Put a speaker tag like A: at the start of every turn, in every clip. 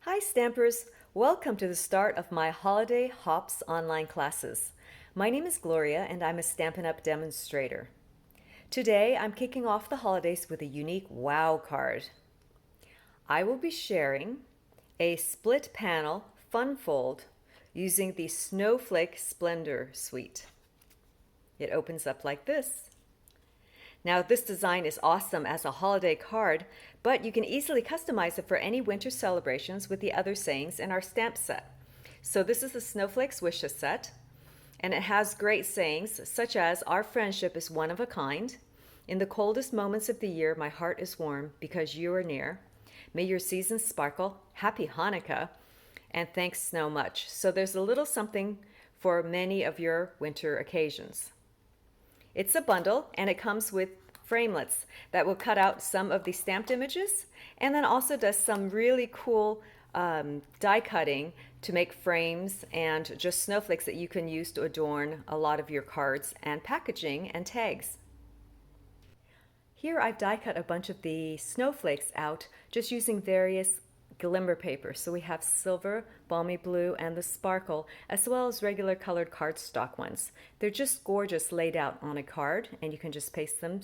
A: Hi Stampers! Welcome to the start of my Holiday Hops online classes. My name is Gloria and I'm a Stampin' Up! Demonstrator. Today I'm kicking off the holidays with a unique wow card. I will be sharing a split panel fun fold using the Snowflake Splendor Suite. It opens up like this. Now this design is awesome as a holiday card, but you can easily customize it for any winter celebrations with the other sayings in our stamp set. So this is the Snowflake Wishes set, and it has great sayings such as our friendship is one of a kind, in the coldest moments of the year my heart is warm because you are near, may your seasons sparkle, happy Hanukkah, and thanks so much. So there's a little something for many of your winter occasions. It's a bundle and it comes with framelits that will cut out some of the stamped images and then also does some really cool die cutting to make frames and just snowflakes that you can use to adorn a lot of your cards and packaging and tags. Here I've die cut a bunch of the snowflakes out just using various glimmer paper. So we have silver, balmy blue, and the sparkle, as well as regular colored cardstock ones. They're just gorgeous laid out on a card, and you can just paste them,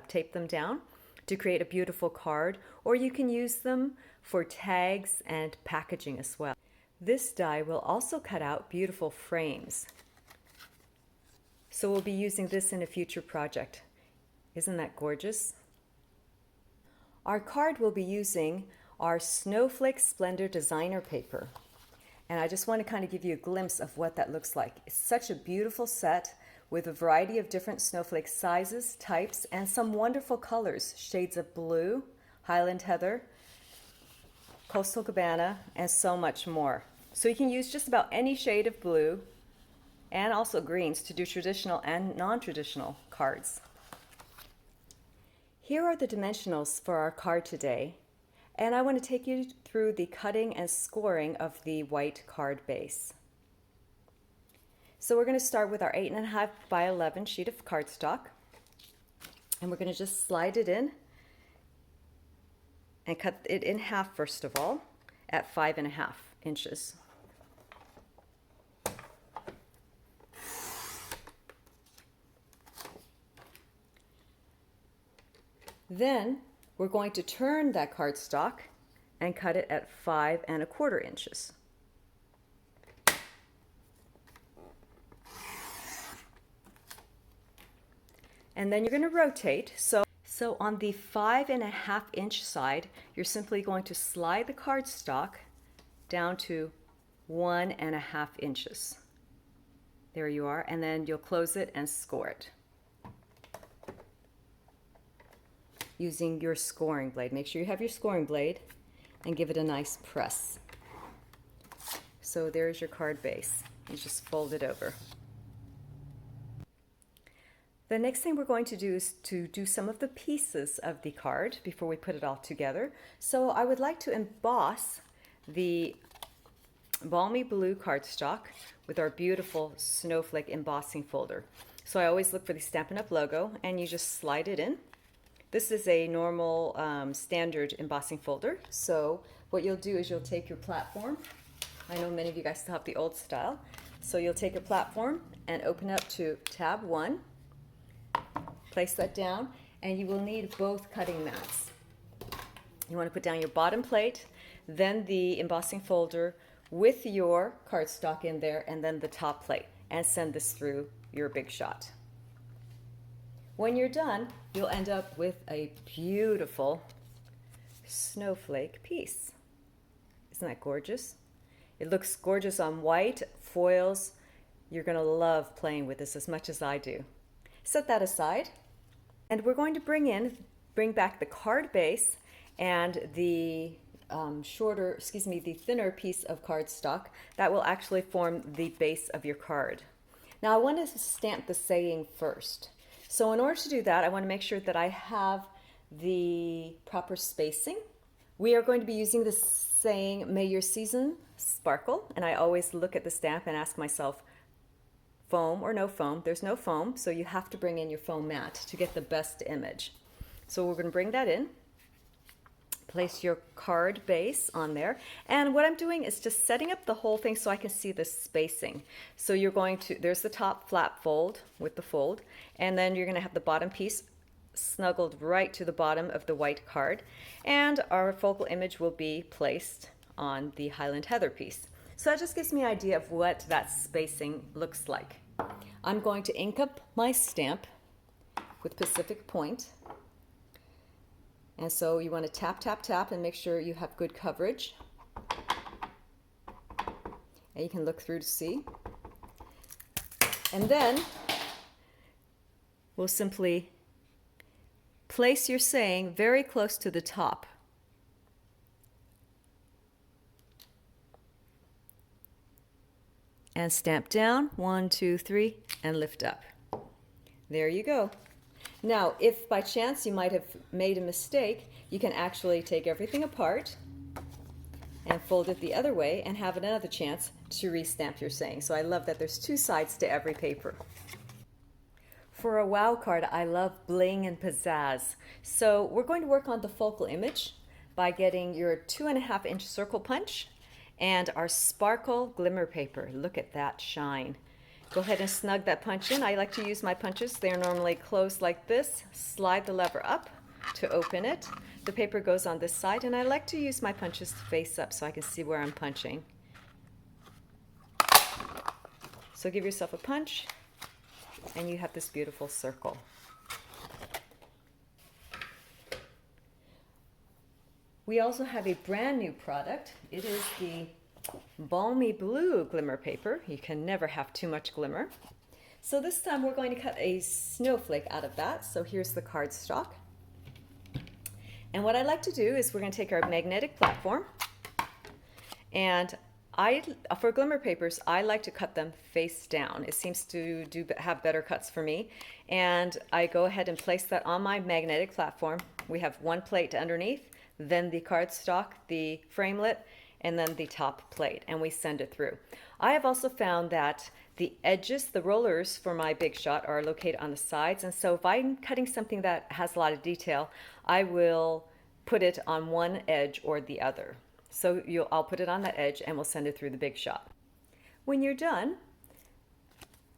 A: tape them down to create a beautiful card, or you can use them for tags and packaging as well. This die will also cut out beautiful frames. So we'll be using this in a future project. Isn't that gorgeous? Our card will be using our Snowflake Splendor designer paper. And I just want to kind of give you a glimpse of what that looks like. It's such a beautiful set with a variety of different snowflake sizes, types, and some wonderful colors. Shades of blue, Highland Heather, Coastal Cabana, and so much more. So you can use just about any shade of blue and also greens to do traditional and non-traditional cards. Here are the dimensionals for our card today. And I want to take you through the cutting and scoring of the white card base. So we're going to start with our 8.5 by 11 sheet of cardstock. And we're going to just slide it in and cut it in half first of all at 5.5 inches. Then we're going to turn that cardstock and cut it at 5.25 inches. And then you're going to rotate. So on the 5.5 inch side, you're simply going to slide the cardstock down to 1.5 inches. There you are. And then you'll close it and score it using your scoring blade. Make sure you have your scoring blade and give it a nice press. So there's your card base. You just fold it over. The next thing we're going to do is to do some of the pieces of the card before we put it all together. So I would like to emboss the Balmy Blue cardstock with our beautiful Snowflake embossing folder. So I always look for the Stampin' Up! Logo and you just slide it in. This is a normal standard embossing folder. So what you'll do is you'll take your platform. I know many of you guys still have the old style. So you'll take your platform and open up to tab 1. Place that down and you will need both cutting mats. You want to put down your bottom plate, then the embossing folder with your cardstock in there, and then the top plate, and send this through your big shot. When you're done, you'll end up with a beautiful snowflake piece. Isn't that gorgeous? It looks gorgeous on white foils. You're going to love playing with this as much as I do. Set that aside, and we're going to bring back the card base and the the thinner piece of cardstock that will actually form the base of your card. Now I want to stamp the saying first. So in order to do that, I want to make sure that I have the proper spacing. We are going to be using the saying, may your season sparkle, and I always look at the stamp and ask myself, foam or no foam? There's no foam, so you have to bring in your foam mat to get the best image. So we're going to bring that in, place your card base on there. And what I'm doing is just setting up the whole thing so I can see the spacing. So you're going to, there's the top flat fold with the fold, and then you're going to have the bottom piece snuggled right to the bottom of the white card. And our focal image will be placed on the Highland Heather piece. So that just gives me an idea of what that spacing looks like. I'm going to ink up my stamp with Pacific Point. And so you want to tap, tap, tap and make sure you have good coverage. And you can look through to see. And then we'll simply place your saying very close to the top. And stamp down, 1, 2, 3, and lift up. There you go. Now, if by chance you might have made a mistake, you can actually take everything apart and fold it the other way and have another chance to restamp your saying. So I love that there's two sides to every paper. For a wow card, I love bling and pizzazz. So we're going to work on the focal image by getting your 2.5-inch circle punch and our sparkle glimmer paper. Look at that shine. Go ahead and snug that punch in. I like to use my punches. They're normally closed like this. Slide the lever up to open it. The paper goes on this side, and I like to use my punches face up so I can see where I'm punching. So give yourself a punch, and you have this beautiful circle. We also have a brand new product. It is the Balmy Blue Glimmer paper. You can never have too much glimmer. So this time we're going to cut a snowflake out of that. So here's the cardstock. And what I like to do is we're going to take our magnetic platform, and for glimmer papers, I like to cut them face down. It seems to have better cuts for me. And I go ahead and place that on my magnetic platform. We have one plate underneath, then the cardstock, the framelit, and then the top plate, and we send it through. I have also found that the edges, the rollers for my Big Shot, are located on the sides, and so if I'm cutting something that has a lot of detail, I will put it on one edge or the other. So I'll put it on that edge and we'll send it through the Big Shot. When you're done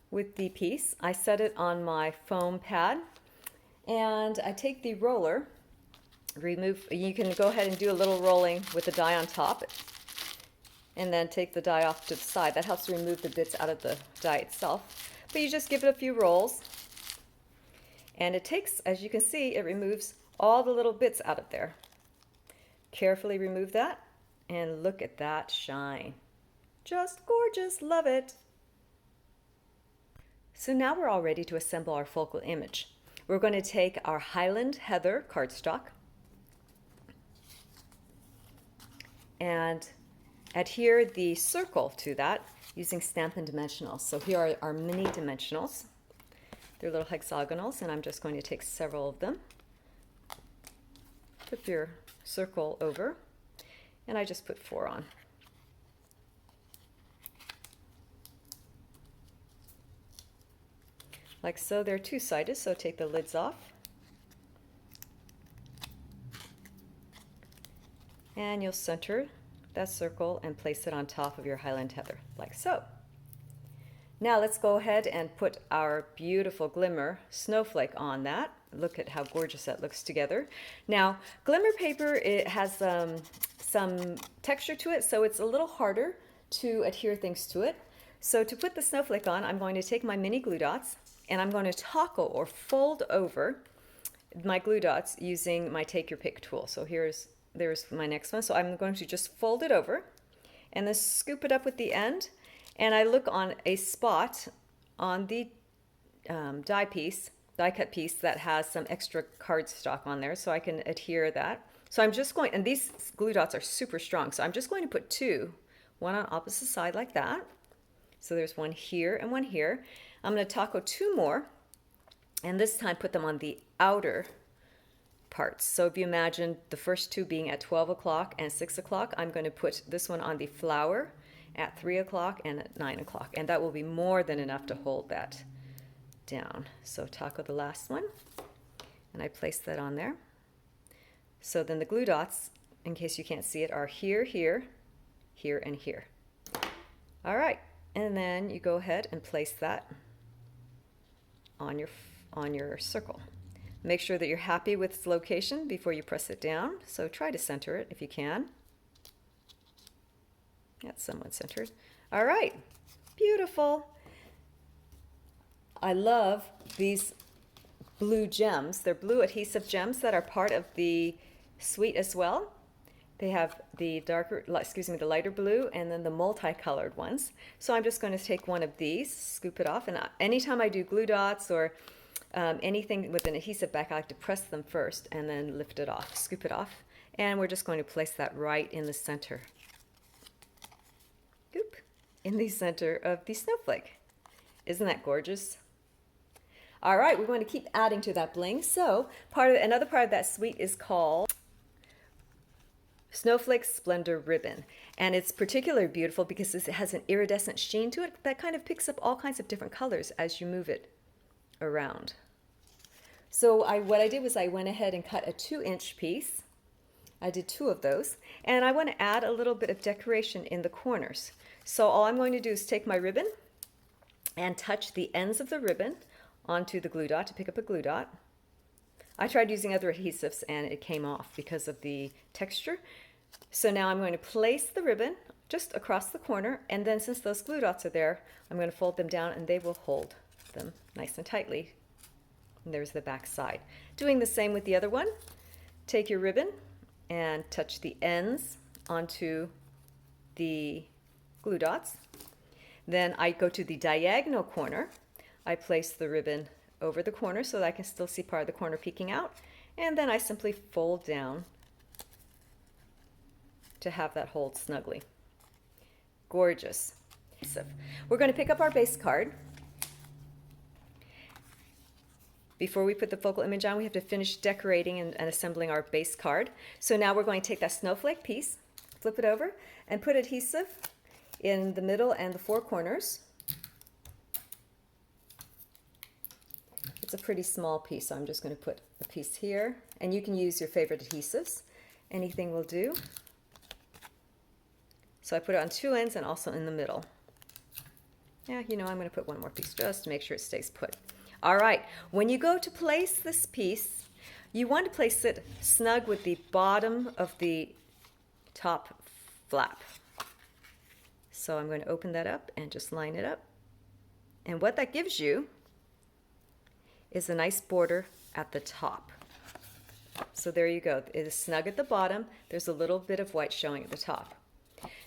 A: with the piece, I set it on my foam pad, and I take the roller, you can go ahead and do a little rolling with the die on top, and then take the die off to the side. That helps remove the bits out of the die itself. But you just give it a few rolls, and it takes, as you can see, it removes all the little bits out of there. Carefully remove that, and look at that shine. Just gorgeous, love it. So now we're all ready to assemble our focal image. We're going to take our Highland Heather cardstock and adhere the circle to that using Stampin' dimensionals. So here are our mini dimensionals. They're little hexagonals, and I'm just going to take several of them. Flip your circle over, and I just put 4 on. Like so. They're two-sided, so take the lids off. And you'll center that circle and place it on top of your Highland Heather, like so. Now let's go ahead and put our beautiful glimmer snowflake on that. Look at how gorgeous that looks together. Now, glimmer paper, it has some texture to it, so it's a little harder to adhere things to it. So to put the snowflake on, I'm going to take my mini glue dots, and I'm going to toggle or fold over my glue dots using my Take Your Pick tool. So there's my next one. So I'm going to just fold it over and then scoop it up with the end, and I look on a spot on the die cut piece that has some extra cardstock on there, so I can adhere that. So I'm just going, and these glue dots are super strong, so I'm just going to put 2, one on opposite side like that. So there's one here and one here. I'm going to taco 2 more, and this time put them on the outer parts. So if you imagine the first 2 being at 12 o'clock and 6 o'clock, I'm going to put this one on the flower at 3 o'clock and at 9 o'clock, and that will be more than enough to hold that down. So taco the last one, and I place that on there. So then the glue dots in case you can't see it, are here, here, here, and here. All right, and then you go ahead and place that on your circle. Make sure that you're happy with its location before you press it down. So try to center it if you can. That's somewhat centered. All right, beautiful. I love these blue gems. They're blue adhesive gems that are part of the suite as well. They have the the lighter blue and then the multicolored ones. So I'm just going to take one of these, scoop it off, and anytime I do glue dots or anything with an adhesive back, I like to press them first and then lift it off, scoop it off, and we're just going to place that right in the center. Oop, in the center of the snowflake. Isn't that gorgeous? All right, we're going to keep adding to that bling. So another part of that suite is called Snowflake Splendor Ribbon, and it's particularly beautiful because it has an iridescent sheen to it that kind of picks up all kinds of different colors as you move it around. So what I did was I went ahead and cut a 2-inch piece. I did 2 of those, and I want to add a little bit of decoration in the corners. So all I'm going to do is take my ribbon and touch the ends of the ribbon onto the glue dot to pick up a glue dot. I tried using other adhesives and it came off because of the texture. So now I'm going to place the ribbon just across the corner, and then since those glue dots are there, I'm going to fold them down and they will hold them nice and tightly. And there's the back side. Doing the same with the other one. Take your ribbon and touch the ends onto the glue dots. Then I go to the diagonal corner. I place the ribbon over the corner so that I can still see part of the corner peeking out, and then I simply fold down to have that hold snugly. Gorgeous. So we're going to pick up our base card. Before we put the focal image on, we have to finish decorating and assembling our base card. So now we're going to take that snowflake piece, flip it over, and put adhesive in the middle and the 4 corners. It's a pretty small piece, so I'm just going to put a piece here, and you can use your favorite adhesives. Anything will do. So I put it on 2 ends and also in the middle. Yeah, I'm going to put one more piece just to make sure it stays put. All right, when you go to place this piece, you want to place it snug with the bottom of the top flap. So I'm going to open that up and just line it up. And what that gives you is a nice border at the top. So there you go. It is snug at the bottom. There's a little bit of white showing at the top.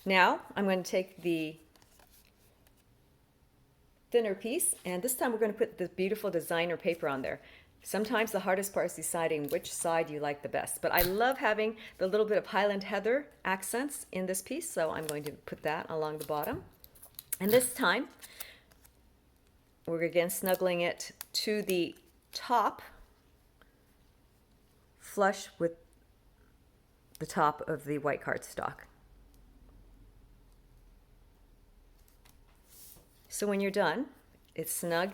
A: Now I'm going to take the thinner piece, and this time we're going to put the beautiful designer paper on there. Sometimes the hardest part is deciding which side you like the best, but I love having the little bit of Highland Heather accents in this piece, so I'm going to put that along the bottom. And this time we're again snuggling it to the top, flush with the top of the white cardstock. So when you're done, it's snug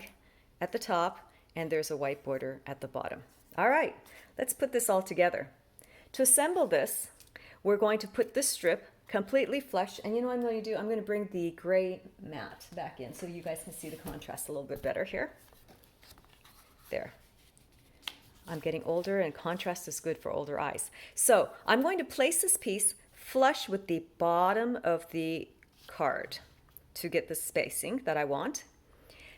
A: at the top and there's a white border at the bottom. All right, let's put this all together. To assemble this, we're going to put this strip completely flush, and you know what I'm going to do? I'm going to bring the gray mat back in so you guys can see the contrast a little bit better here. There. I'm getting older and contrast is good for older eyes. So I'm going to place this piece flush with the bottom of the card to get the spacing that I want.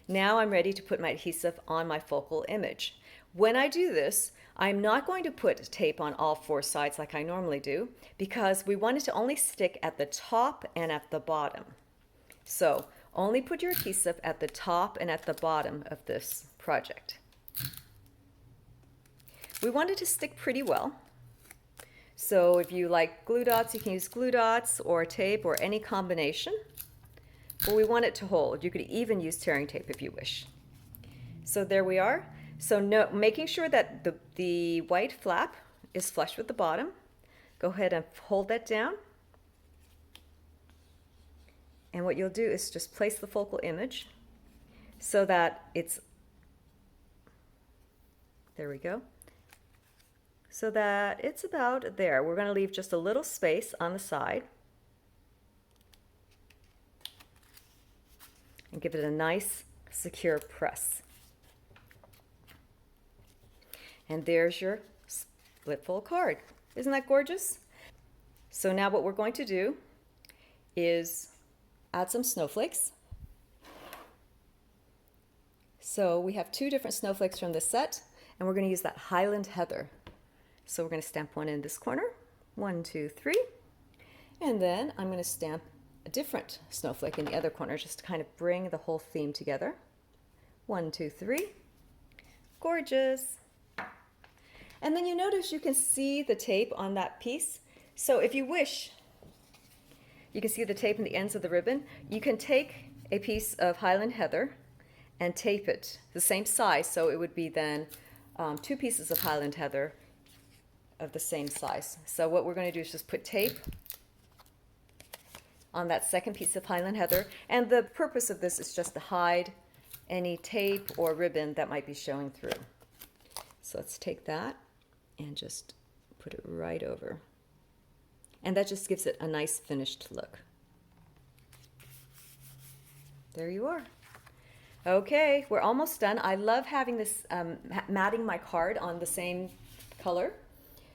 A: Now I'm ready to put my adhesive on my focal image. When I do this, I'm not going to put tape on all 4 sides like I normally do because we want it to only stick at the top and at the bottom. So only put your adhesive at the top and at the bottom of this project. We want it to stick pretty well. So if you like glue dots, you can use glue dots or tape or any combination. But we want it to hold. You could even use tearing tape if you wish. So there we are. So making sure that the white flap is flush with the bottom. Go ahead and hold that down. And what you'll do is just place the focal image so that it's, there we go, so that it's about there. We're going to leave just a little space on the side and give it a nice secure press. And there's your split fold card. Isn't that gorgeous? So now what we're going to do is add some snowflakes. So we have 2 different snowflakes from this set, and we're going to use that Highland Heather. So we're going to stamp one in this corner, 1, 2, 3, and then I'm going to stamp a different snowflake in the other corner just to kind of bring the whole theme together. 1, 2, 3. Gorgeous. And then you notice you can see the tape on that piece. So if you wish, you can see the tape in the ends of the ribbon. You can take a piece of Highland Heather and tape it the same size, so it would be then 2 pieces of Highland Heather of the same size. So what we're going to do is just put tape on that second piece of Highland Heather, and the purpose of this is just to hide any tape or ribbon that might be showing through. So let's take that and just put it right over. And that just gives it a nice finished look. There you are. Okay, we're almost done. I love having this, matting my card on the same color.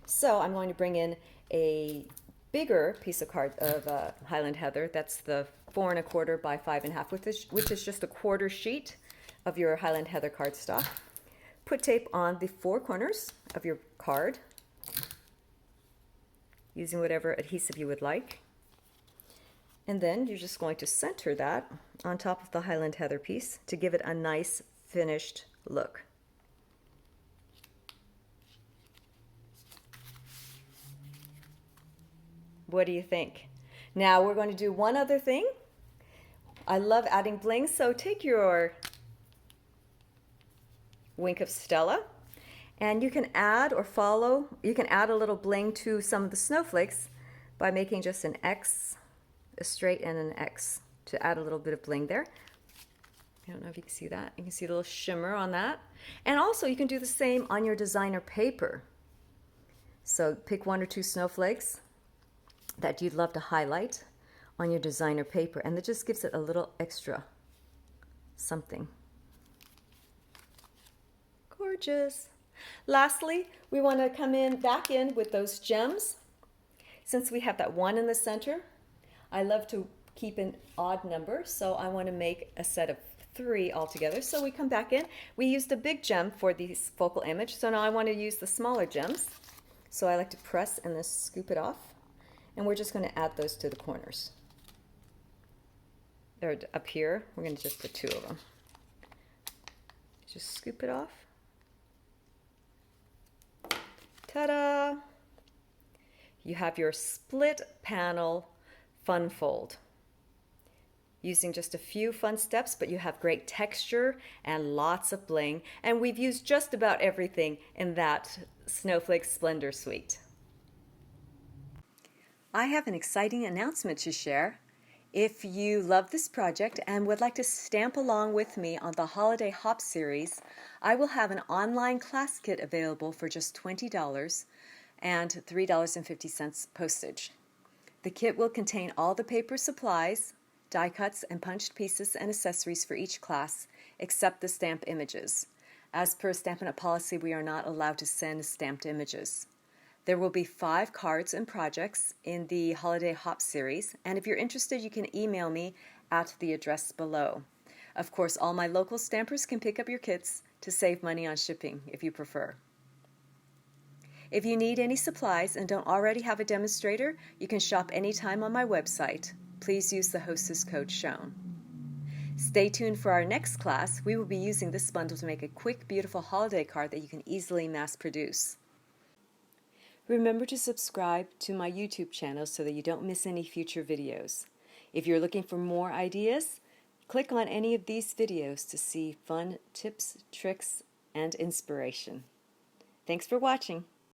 A: So I'm going to bring in a bigger piece of Highland Heather. That's the 4 1/4 by 5 1/2, which is just a quarter sheet of your Highland Heather cardstock. Put tape on the 4 corners of your card, using whatever adhesive you would like. And then you're just going to center that on top of the Highland Heather piece to give it a nice finished look. What do you think? Now we're going to do one other thing. I love adding bling, so take your wink of Stella and you can add or follow, you can add a little bling to some of the snowflakes by making just an X, a straight and an X to add a little bit of bling there. I don't know if you can see that. You can see a little shimmer on that. And also you can do the same on your designer paper. So pick 1 or 2 snowflakes that you'd love to highlight on your designer paper, and that just gives it a little extra something. Gorgeous. Lastly, we want to come back in with those gems. Since we have that 1 in the center, I love to keep an odd number, so I want to make a set of 3 altogether. So we come back in. We used a big gem for the focal image, so now I want to use the smaller gems. So I like to press and then scoop it off, and we're just going to add those to the corners. They're up here. We're going to just put 2 of them. Just scoop it off. Ta-da! You have your split panel fun fold. Using just a few fun steps, but you have great texture and lots of bling. And we've used just about everything in that Snowflake Splendor Suite. I have an exciting announcement to share. If you love this project and would like to stamp along with me on the Holiday Hop series, I will have an online class kit available for just $20 and $3.50 postage. The kit will contain all the paper supplies, die cuts, and punched pieces and accessories for each class, except the stamp images. As per Stampin' Up! Policy, we are not allowed to send stamped images. There will be 5 cards and projects in the Holiday Hop series, and if you're interested, you can email me at the address below. Of course, all my local stampers can pick up your kits to save money on shipping if you prefer. If you need any supplies and don't already have a demonstrator, you can shop anytime on my website. Please use the Hostess code shown. Stay tuned for our next class. We will be using this bundle to make a quick, beautiful holiday card that you can easily mass produce. Remember to subscribe to my YouTube channel so that you don't miss any future videos. If you're looking for more ideas, click on any of these videos to see fun tips, tricks, and inspiration. Thanks for watching.